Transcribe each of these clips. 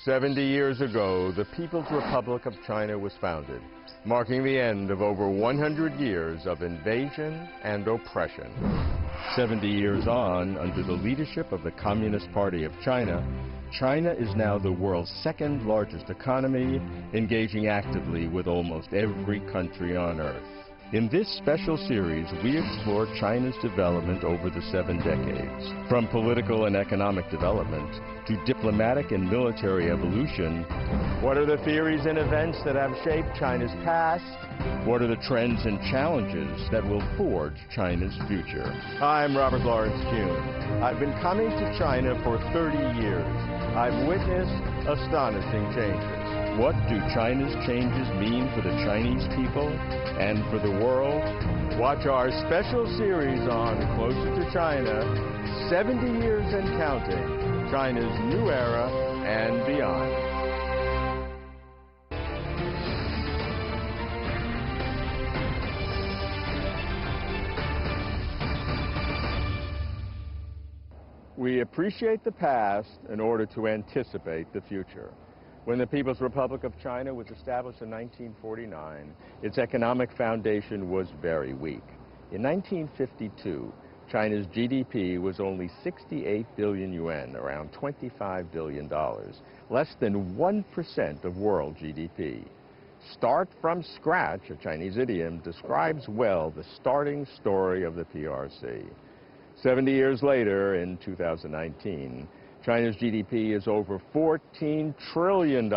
70 years ago, the People's Republic of China was founded, marking the end of over 100 years of invasion and oppression. 70 years on, under the leadership of the Communist Party of China, China is now the world's second largest economy, engaging actively with almost every country on Earth. In this special series, we explore China's development over the 7 decades, from political and economic development to diplomatic and military evolution. What are the theories and events that have shaped China's past? What are the trends and challenges that will forge China's future? I'm Robert Lawrence Kuhn. I've been coming to China for 30 years. I've witnessed astonishing changes. What do China's changes mean for the Chinese people and for the world? Watch our special series on Closer to China, 70 years and counting, China's new era and beyond. We appreciate the past in order to anticipate the future. When the People's Republic of China was established in 1949, its economic foundation was very weak. In 1952, China's GDP was only 68 billion yuan, around $25 billion, less than 1% of world GDP. Start from scratch, a Chinese idiom, describes well the starting story of the PRC. 70 years later, in 2019, China's GDP is over $14 trillion,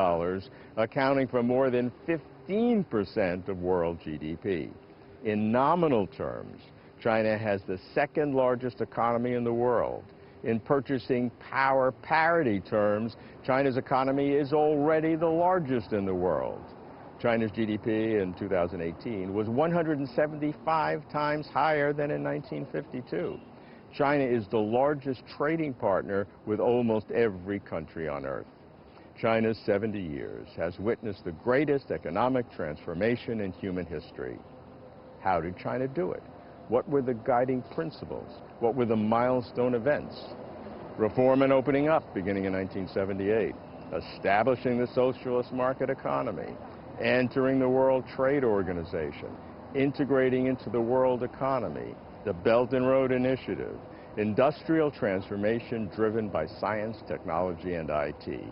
accounting for more than 15% of world GDP. In nominal terms, China has the second largest economy in the world. In purchasing power parity terms, China's economy is already the largest in the world. China's GDP in 2018 was 175 times higher than in 1952. China is the largest trading partner with almost every country on Earth. China's 70 years has witnessed the greatest economic transformation in human history. How did China do it? What were the guiding principles? What were the milestone events? Reform and opening up beginning in 1978, establishing the socialist market economy, entering the World Trade Organization, integrating into the world economy, the Belt and Road Initiative, industrial transformation driven by science, technology, and IT.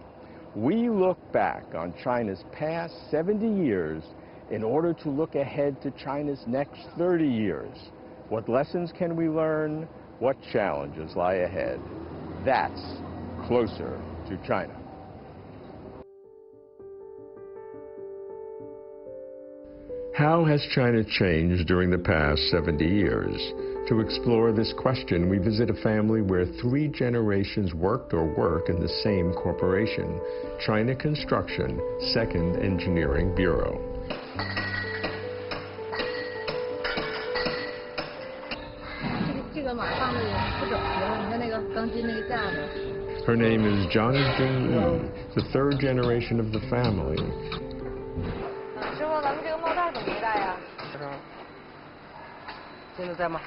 We look back on China's past 70 years in order to look ahead to China's next 30 years. What lessons can we learn? What challenges lie ahead? That's Closer to China. How has China changed during the past 70 years? To explore this question, we visit a family where 3 generations worked or work in the same corporation, China Construction, 2nd Engineering Bureau. Her name is Zhang Jingyi, the 3rd generation of the family. 现在在吗？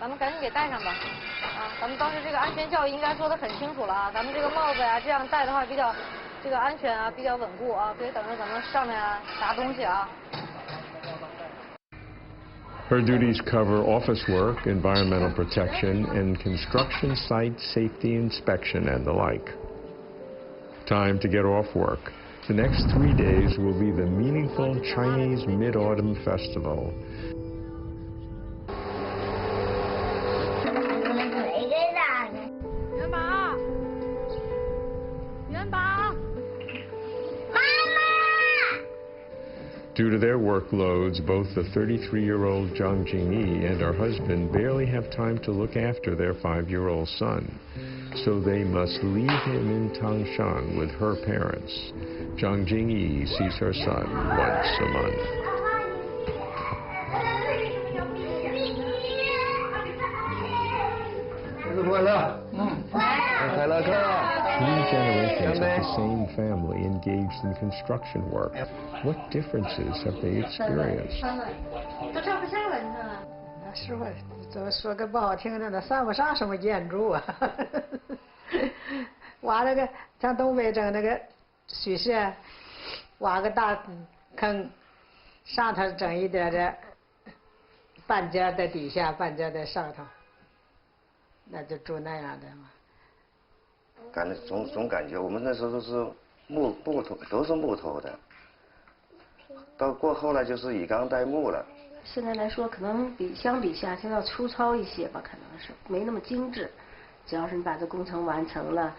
咱们赶紧给戴上吧。咱们当时这个安全教育应该说得很清楚了啊。咱们这个帽子呀，这样戴的话比较这个安全啊，比较稳固啊。所以等着咱们上面拿东西啊。Her duties cover office work, environmental protection, and construction site safety inspection and the like. Time to get off work. The next 3 days will be the meaningful Chinese Mid-Autumn Festival. Due to their workloads, both the 33-year-old Zhang Jingyi and her husband barely have time to look after their 5-year-old son. So they must leave him in Tangshan with her parents. Zhang Jingyi sees her son once a month. Three generations of the same family engaged in construction work. What differences have they experienced? 是吧？怎么说个不好听的呢？算不上什么建筑啊。挖那个像东北整那个宿舍挖个大坑，上头整一点的，半间在底下，半间在上头，那就住那样的嘛。感觉总感觉我们那时候都是木头，都是木头的，到过后来就是以钢代木了。现在来说，可能相比下就要粗糙一些吧，可能是没那么精致。只要是你把这工程完成了，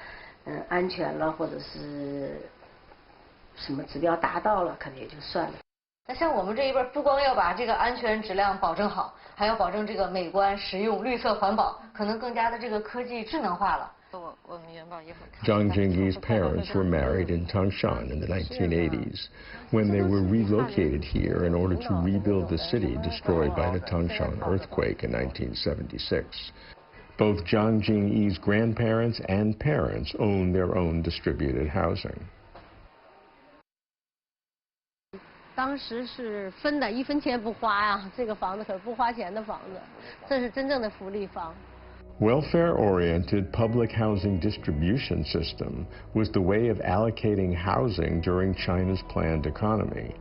安全了，或者是什么指标达到了，可能也就算了。那像我们这一辈，不光要把这个安全质量保证好，还要保证这个美观、实用、绿色环保，可能更加的这个科技智能化了。我们元宝一会儿看。Zhang Jingyi's parents were married in Tangshan in the 1980s, when they were relocated here in order to rebuild the city destroyed by the Tangshan earthquake in 1976. Both Zhang Jingyi's grandparents and parents own their own distributed housing. 当时是分的，1分钱不花呀，这个房子可是不花钱的房子，这是真正的福利房。Welfare-oriented public housing distribution system was the way of allocating housing during China's planned economy.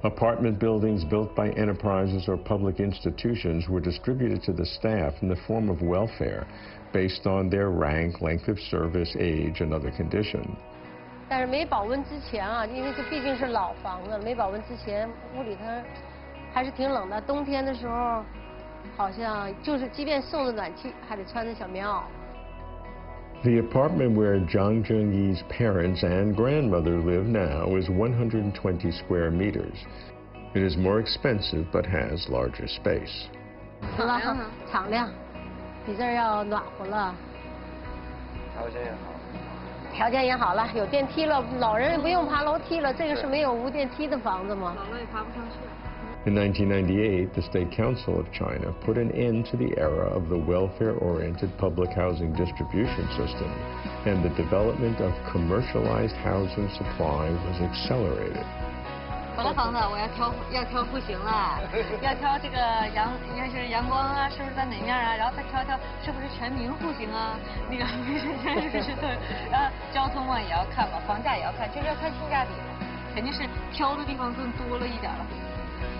Apartment buildings built by enterprises or public institutions were distributed to the staff in the form of welfare based on their rank, length of service, age, and other conditions. 但是没保温之前啊，因为这毕竟是老房子，没保温之前屋里它还是挺冷的。冬天的时候，好像就是即便送着暖气，还得穿着小棉袄。The apartment where Zhang Jingyi's parents and grandmother live now is 120 square meters. It is more expensive but has larger space. 敞亮，比这儿要暖和了。条件也好。条件也好了，有电梯了，老人也不用爬楼梯了。这个是没有无电梯的房子吗？老了也爬不上去。In 1998, the State Council of China put an end to the era of the welfare-oriented public housing distribution system, and the development of commercialized housing supply was accelerated. 我的房子我要挑户型了，要挑这个阳光啊，是不是在哪面啊？然后再挑是不是全明户型啊？那个必须对，然后交通嘛也要看嘛，房价也要看，就是要看性价比嘛，肯定是挑的地方更多了一点了。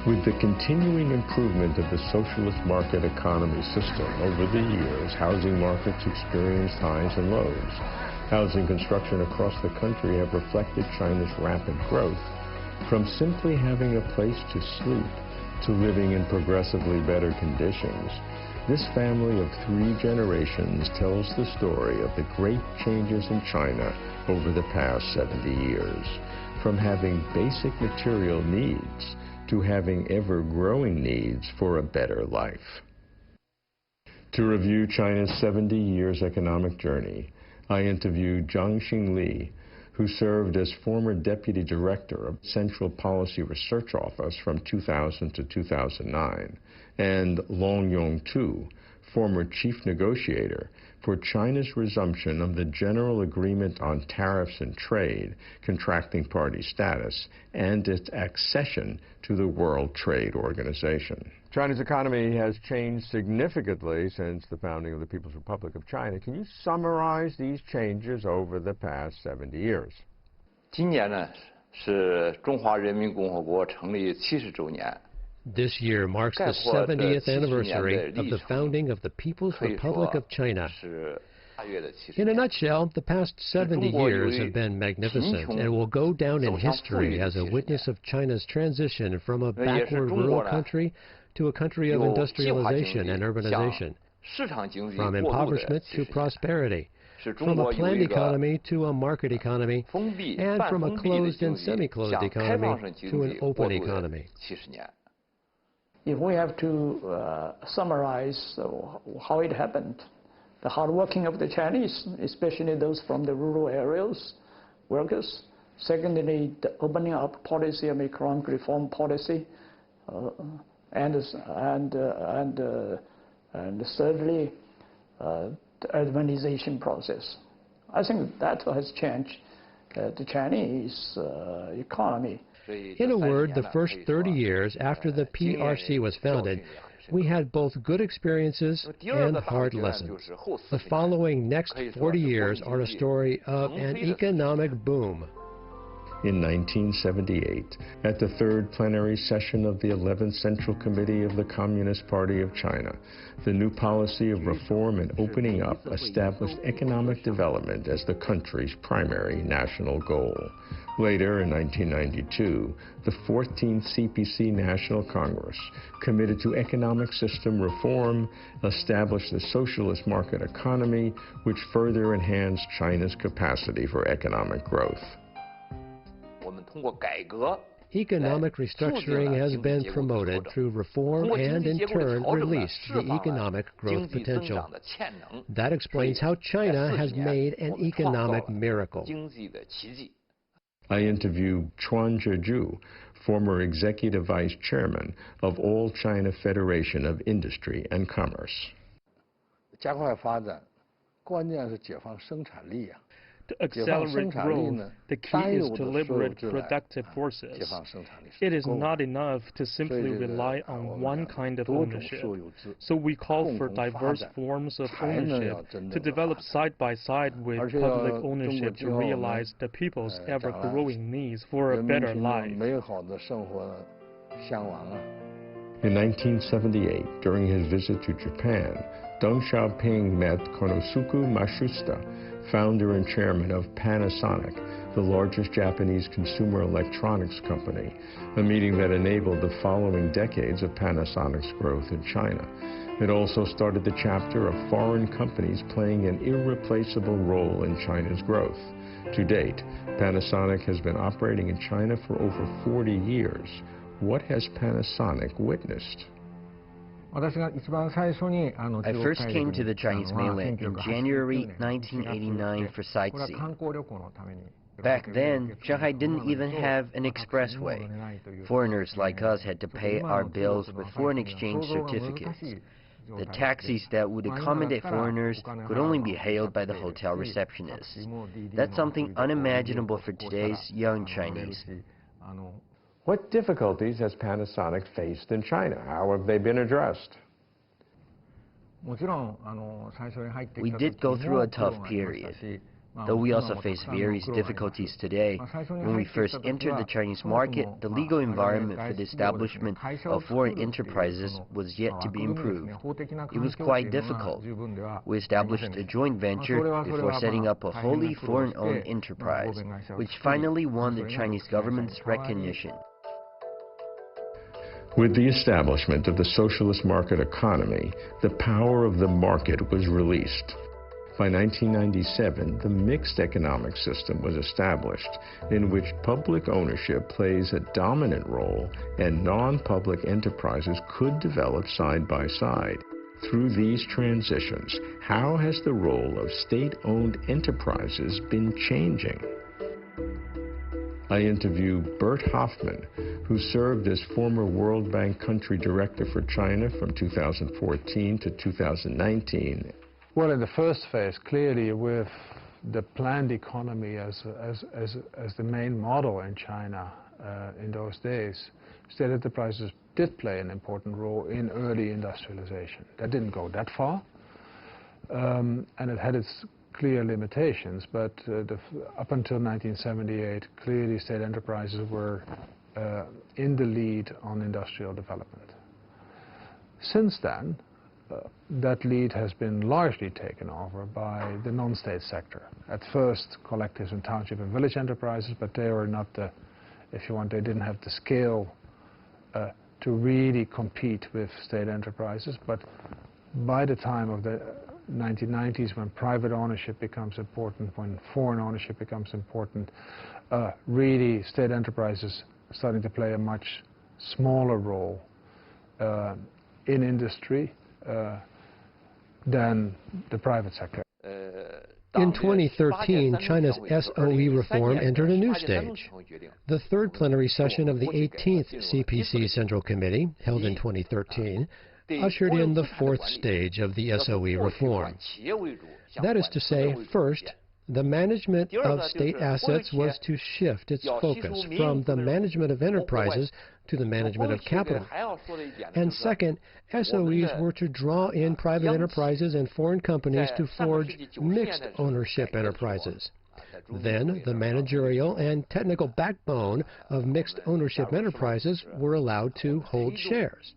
With the continuing improvement of the socialist market economy system over the years, housing markets experienced highs and lows. Housing construction across the country have reflected China's rapid growth, from simply having a place to sleep to living in progressively better conditions. This family of 3 generations tells the story of the great changes in China over the past 70 years, from having basic material needs to having ever-growing needs for a better life. To review China's 70 years economic journey, I interviewed Zhang Xingli, who served as former Deputy Director of Central Policy Research Office from 2000 to 2009, and Long Yong-tu, former Chief Negotiator for China's resumption of the General Agreement on Tariffs and Trade, contracting party status, and its accession to the World Trade Organization. China's economy has changed significantly since the founding of the People's Republic of China. Can you summarize these changes over the past 70 years? 今年呢是中华人民共和国成立70周年。 This year marks the 70th anniversary of the founding of the People's Republic of China. In a nutshell, the past 70 years have been magnificent and will go down in history as a witness of China's transition from a backward rural country to a country of industrialization and urbanization, from impoverishment to prosperity, from a planned economy to a market economy, and from a closed and semi-closed economy to an open economy. If we have to summarize how it happened, the hard working of the Chinese, especially those from the rural areas, workers. Secondly, the opening up policy and economic reform policy, and thirdly, the urbanization process. I think that has changed the Chinese economy. In a word, the first 30 years after the PRC was founded, we had both good experiences and hard lessons. The following next 40 years are a story of an economic boom. in 1978 at the third plenary session of the 11th Central Committee of the Communist Party of China. The new policy of reform and opening up established economic development as the country's primary national goal. Later, in 1992, the 14th CPC National Congress, committed to economic system reform, established the socialist market economy, which further enhanced China's capacity for economic growth. Economic restructuring has been promoted through reform and, in turn, released the economic growth potential. That explains how China has made an economic miracle. I interviewed Chuan Zheju, former executive vice chairman of All China Federation of Industry and Commerce. To accelerate growth, the key is to liberate productive forces. It is not enough to simply rely on one kind of ownership. So we call for diverse forms of ownership to develop side by side with public ownership to realize the people's ever-growing needs for a better life. In 1978, during his visit to Japan, Deng Xiaoping met Konosuke Matsushita, founder and chairman of Panasonic, the largest Japanese consumer electronics company, a meeting that enabled the following decades of Panasonic's growth in China. It also started the chapter of foreign companies playing an irreplaceable role in China's growth. To date, Panasonic has been operating in China for over 40 years. What has Panasonic witnessed? I first came to the Chinese mainland in January 1989 for sightseeing. Back then, Shanghai didn't even have an expressway. Foreigners like us had to pay our bills with foreign exchange certificates. The taxis that would accommodate foreigners could only be hailed by the hotel receptionists. That's something unimaginable for today's young Chinese. What difficulties has Panasonic faced in China? How have they been addressed? We did go through a tough period, though we also face various difficulties today. When we first entered the Chinese market, the legal environment for the establishment of foreign enterprises was yet to be improved. It was quite difficult. We established a joint venture before setting up a wholly foreign-owned enterprise, which finally won the Chinese government's recognition. With the establishment of the socialist market economy, the power of the market was released. By 1997, the mixed economic system was established, in which public ownership plays a dominant role and non-public enterprises could develop side by side. Through these transitions, how has the role of state-owned enterprises been changing? I interviewed Bert Hoffman, who served as former World Bank country director for China from 2014 to 2019. Well, in the first phase, clearly with the planned economy as the main model in China in those days, state enterprises did play an important role in early industrialization. That didn't go that far, and it had its clear limitations, but up until 1978, clearly state enterprises were in the lead on industrial development. Since then, that lead has been largely taken over by the non-state sector. At first, collectives and township and village enterprises, but they were not the, if you want, they didn't have the scale to really compete with state enterprises. But by the time of the 1990s, when private ownership becomes important, when foreign ownership becomes important, really state enterprises starting to play a much smaller role in industry than the private sector. In 2013, China's SOE reform entered a new stage. The third plenary session of the 18th CPC Central Committee, held in 2013, ushered in the fourth stage of the SOE reform. That is to say, first, the management of state assets was to shift its focus from the management of enterprises to the management of capital. And second, SOEs were to draw in private enterprises and foreign companies to forge mixed ownership enterprises. Then the managerial and technical backbone of mixed ownership enterprises were allowed to hold shares.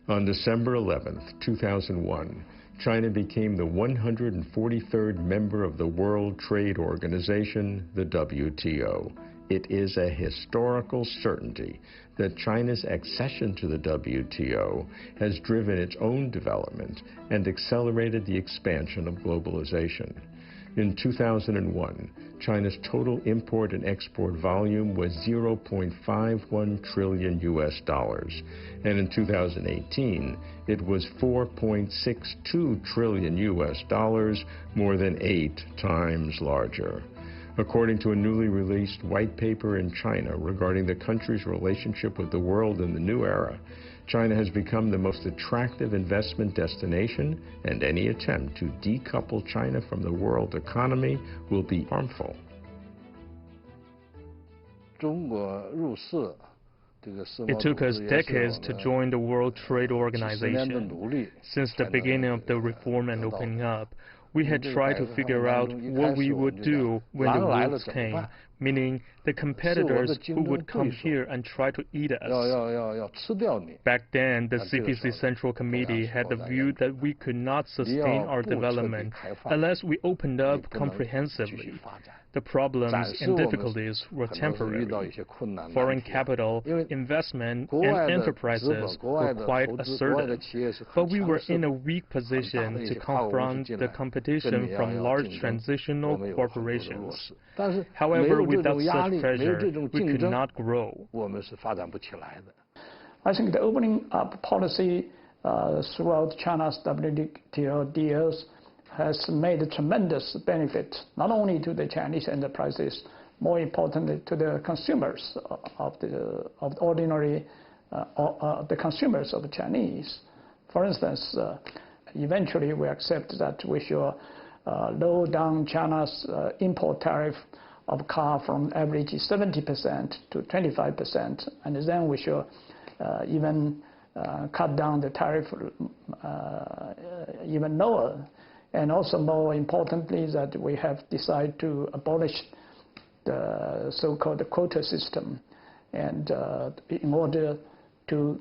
On December 11, 2001, China became the 143rd member of the World Trade Organization, the WTO. It is a historical certainty that China's accession to the WTO has driven its own development and accelerated the expansion of globalization. In 2001, China's total import and export volume was $0.51 trillion and in 2018 it was $4.62 trillion, more than 8 times larger. According to a newly released white paper in China regarding the country's relationship with the world in the new era, China has become the most attractive investment destination, and any attempt to decouple China from the world economy will be harmful. It took us decades to join the World Trade Organization. Since the beginning of the reform and opening up, we had tried to figure out what we would do when the rules came, meaning the competitors who would come here and try to eat us. Back then, the CPC Central Committee had the view that we could not sustain our development unless we opened up comprehensively. The problems and difficulties were temporary. Foreign capital, investment, and enterprises were quite assertive, but we were in a weak position to confront the competition from large transitional corporations. However, without such pressure, we could not grow. I think the opening up policy throughout China's WTO deals has made a tremendous benefit, not only to the Chinese enterprises, more importantly to the consumers of the ordinary, the consumers of the Chinese. For instance, eventually we accept that we should lower down China's import tariff of car from average 70% to 25%, and then we should even cut down the tariff even lower. And also, more importantly, that we have decided to abolish the so-called quota system, and in order to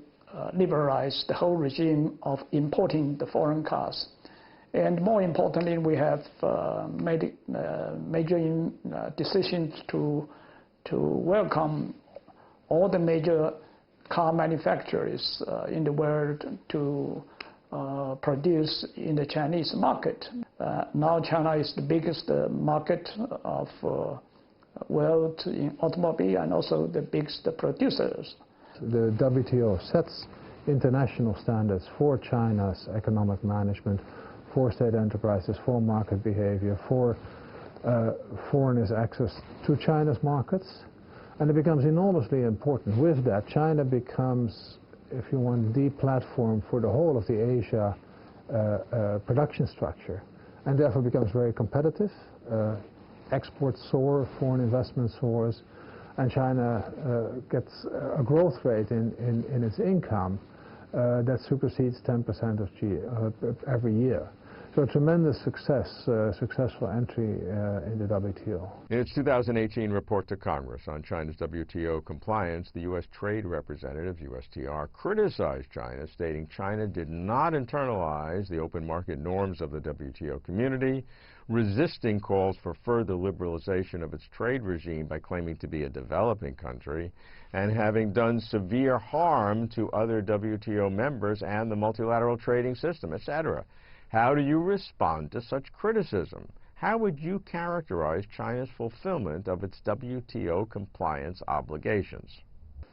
liberalize the whole regime of importing the foreign cars. And more importantly, we have made major decisions to welcome all the major car manufacturers in the world to produce in the Chinese market. Now China is the biggest market of world in automobile and also the biggest producers. The WTO sets international standards for China's economic management, for state enterprises, for market behavior, for foreigners' access to China's markets, and it becomes enormously important. With that, China becomes, if you want, the platform for the whole of the Asia production structure, and therefore becomes very competitive. Exports soar, foreign investment soars, and China gets a growth rate in its income that supersedes 10% of every year. So a tremendous successful entry in the WTO. In its 2018 report to Congress on China's WTO compliance, the U.S. Trade Representative, USTR, criticized China, stating China did not internalize the open market norms of the WTO community, resisting calls for further liberalization of its trade regime by claiming to be a developing country, and having done severe harm to other WTO members and the multilateral trading system, etc. How do you respond to such criticism? How would you characterize China's fulfillment of its WTO compliance obligations?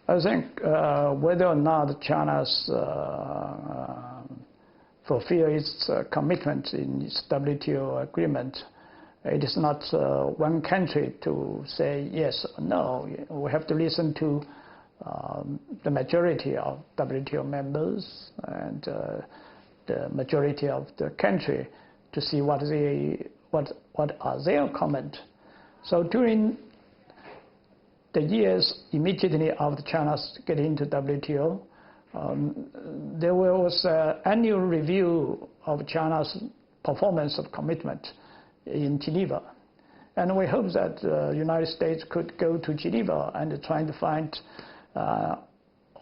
I think whether or not China's fulfill its commitment in its WTO agreement, it is not one country to say yes or no. We have to listen to the majority of WTO members and the majority of the country to see what are their comments. So during the years immediately after China's getting into WTO, there was an annual review of China's performance of commitment in Geneva. And we hope that the United States could go to Geneva and try to find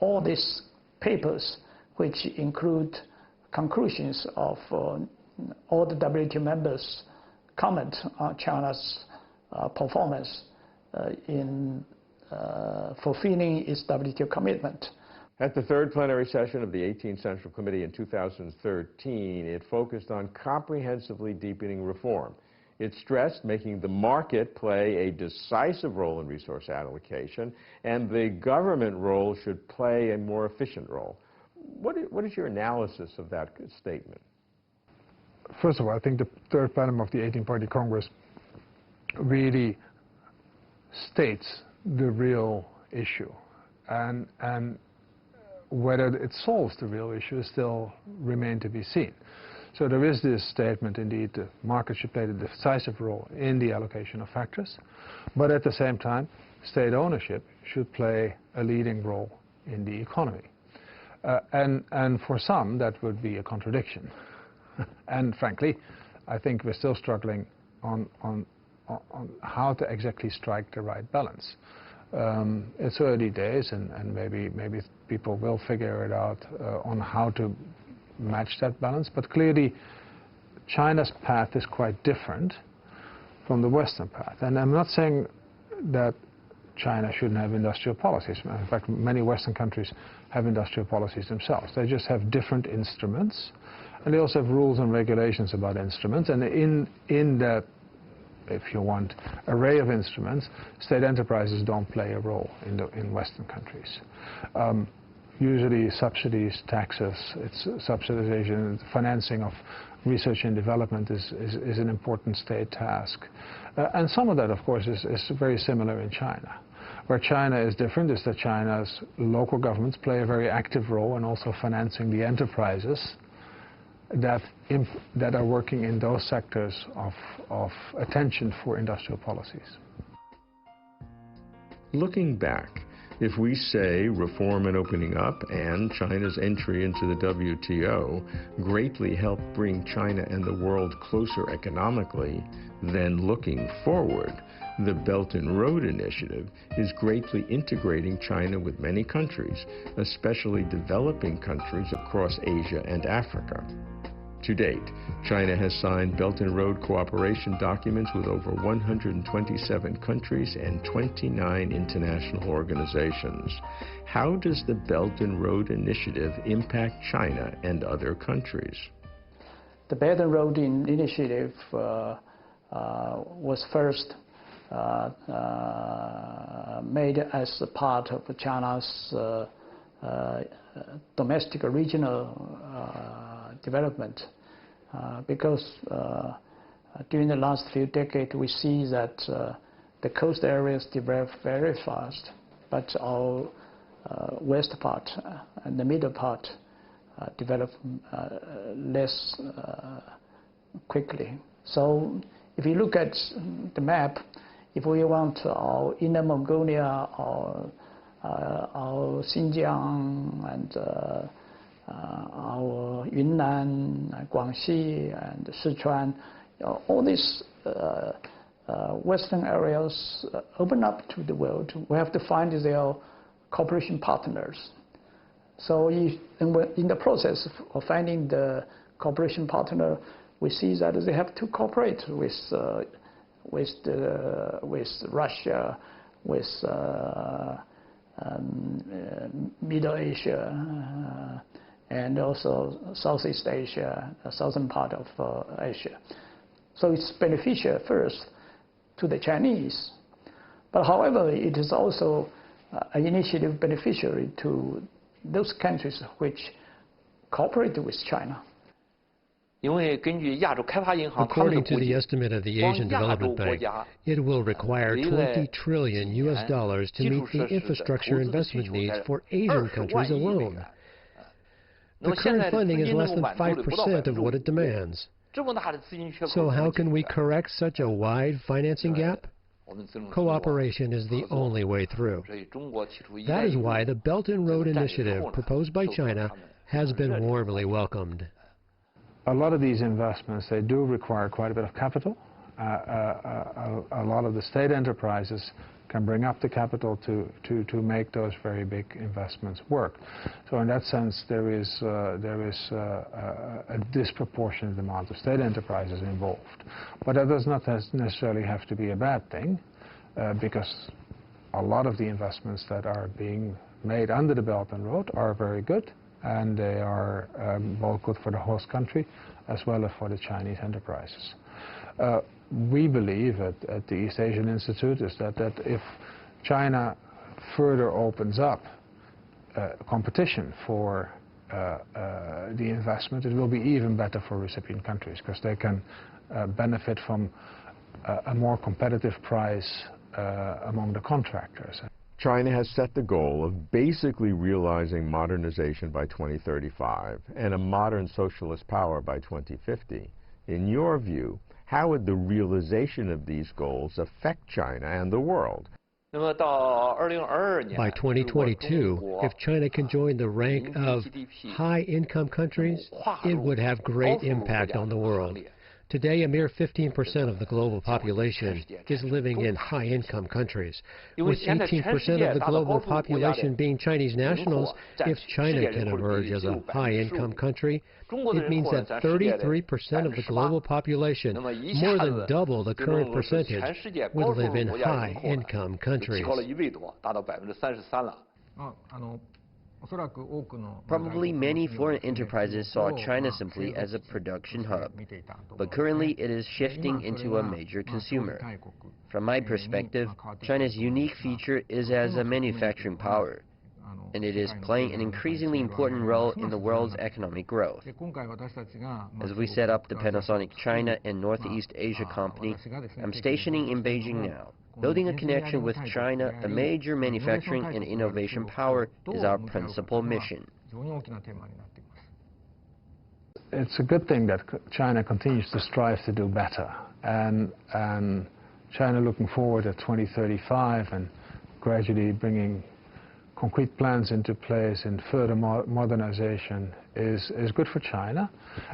all these papers, which include conclusions of all the WTO members' comment on China's performance in fulfilling its WTO commitment. At the third plenary session of the 18th Central Committee in 2013, it focused on comprehensively deepening reform. It stressed making the market play a decisive role in resource allocation, and the government role should play a more efficient role. What is your analysis of that statement? First of all, I think the third plenum of the 18th Party Congress really states the real issue, and whether it solves the real issue still remains to be seen. So there is this statement, indeed, the market should play the decisive role in the allocation of factors, but at the same time, state ownership should play a leading role in the economy. And for some, that would be a contradiction. And frankly, I think we're still struggling on how to exactly strike the right balance. It's early days, and maybe people will figure it out on how to match that balance. But clearly, China's path is quite different from the Western path. And I'm not saying that China shouldn't have industrial policies. In fact, many Western countries have industrial policies themselves. They just have different instruments, and they also have rules and regulations about instruments. And in that, if you want, array of instruments, state enterprises don't play a role in Western countries. Usually subsidies, taxes, it's subsidization, financing of research and development is an important state task. And some of that, of course, is very similar in China. Where China is different is that China's local governments play a very active role in also financing the enterprises that are working in those sectors of attention for industrial policies. Looking back, if we say reform and opening up and China's entry into the WTO greatly helped bring China and the world closer economically, then looking forward, the Belt and Road Initiative is greatly integrating China with many countries, especially developing countries across Asia and Africa. To date, China has signed Belt and Road cooperation documents with over 127 countries and 29 international organizations. How does the Belt and Road Initiative impact China and other countries? The Belt and Road Initiative was first made as a part of China's domestic regional development, because during the last few decades we see that the coast areas develop very fast, but our west part and the middle part develop less quickly. So if you look at the map, if we want our Inner Mongolia or our Xinjiang and our Yunnan, Guangxi and Sichuan, all these western areas open up to the world. We have to find their cooperation partners. So in the process of finding the cooperation partner, we see that they have to cooperate with Russia, with Middle Asia, and also Southeast Asia, the southern part of Asia. So it's beneficial first to the Chinese, but however, it is also an initiative beneficiary to those countries which cooperate with China. According to the estimate of the Asian Development Bank, it will require $20 trillion to meet the infrastructure investment needs for Asian countries alone. The current funding is less than 5% of what it demands. So how can we correct such a wide financing gap? Cooperation is the only way through. That is why the Belt and Road Initiative proposed by China has been warmly welcomed. A lot of these investments, they do require quite a bit of capital, a lot of the state enterprises can bring up the capital to make those very big investments work. So in that sense, there is a disproportionate amount of state enterprises involved. But that does not necessarily have to be a bad thing, because a lot of the investments that are being made under the Belt and Road are very good, and they are both good for the host country as well as for the Chinese enterprises. We believe at the East Asian Institute is that if China further opens up competition for the investment, it will be even better for recipient countries, because they can benefit from a more competitive price among the contractors. China has set the goal of basically realizing modernization by 2035 and a modern socialist power by 2050. In your view, how would the realization of these goals affect China and the world? By 2022, if China can join the rank of high-income countries, it would have great impact on the world. Today, a mere 15% of the global population is living in high-income countries. With 18% of the global population being Chinese nationals, if China can emerge as a high-income country, it means that 33% of the global population, more than double the current percentage, will live in high-income countries. Probably many foreign enterprises saw China simply as a production hub, but currently it is shifting into a major consumer. From my perspective, China's unique feature is as a manufacturing power, and it is playing an increasingly important role in the world's economic growth. As we set up the Panasonic China and Northeast Asia Company, I'm stationing in Beijing now. Building a connection with China, a major manufacturing and innovation power, is our principal mission. It's a good thing that China continues to strive to do better, and China looking forward at 2035 and gradually bringing concrete plans into place and further modernization is good for China,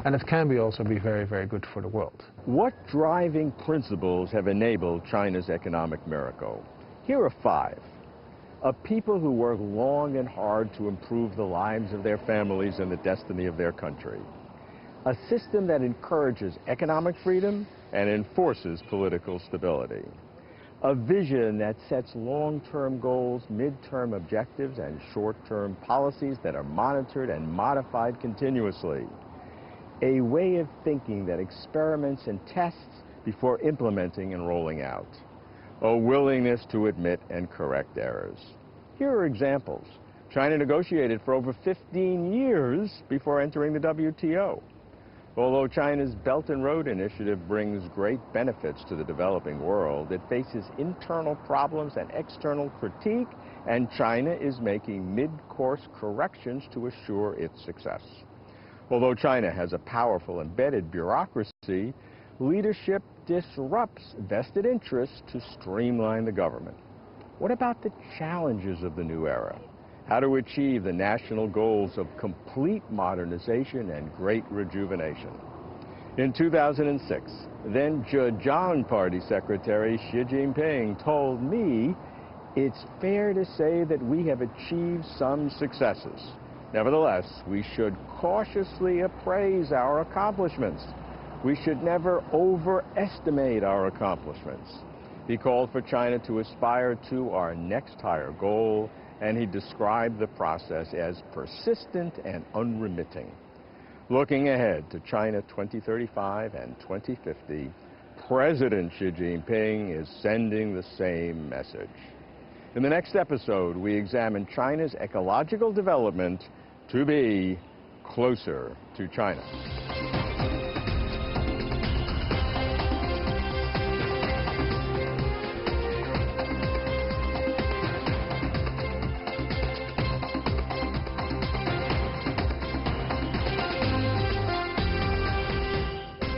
and it can also be very, very good for the world. What driving principles have enabled China's economic miracle? Here are 5. A people who work long and hard to improve the lives of their families and the destiny of their country. A system that encourages economic freedom and enforces political stability. A vision that sets long-term goals, mid-term objectives, and short-term policies that are monitored and modified continuously. A way of thinking that experiments and tests before implementing and rolling out. A willingness to admit and correct errors. Here are examples. China negotiated for over 15 years before entering the WTO. Although China's Belt and Road Initiative brings great benefits to the developing world, it faces internal problems and external critique, and China is making mid-course corrections to assure its success. Although China has a powerful embedded bureaucracy, leadership disrupts vested interests to streamline the government. What about the challenges of the new era? How to achieve the national goals of complete modernization and great rejuvenation. In 2006, then Zhejiang Party Secretary Xi Jinping told me, "It's fair to say that we have achieved some successes. Nevertheless, we should cautiously appraise our accomplishments. We should never overestimate our accomplishments." He called for China to aspire to our next higher goal, and he described the process as persistent and unremitting. Looking ahead to China 2035 and 2050, President Xi Jinping is sending the same message. In the next episode, we examine China's ecological development to be closer to China.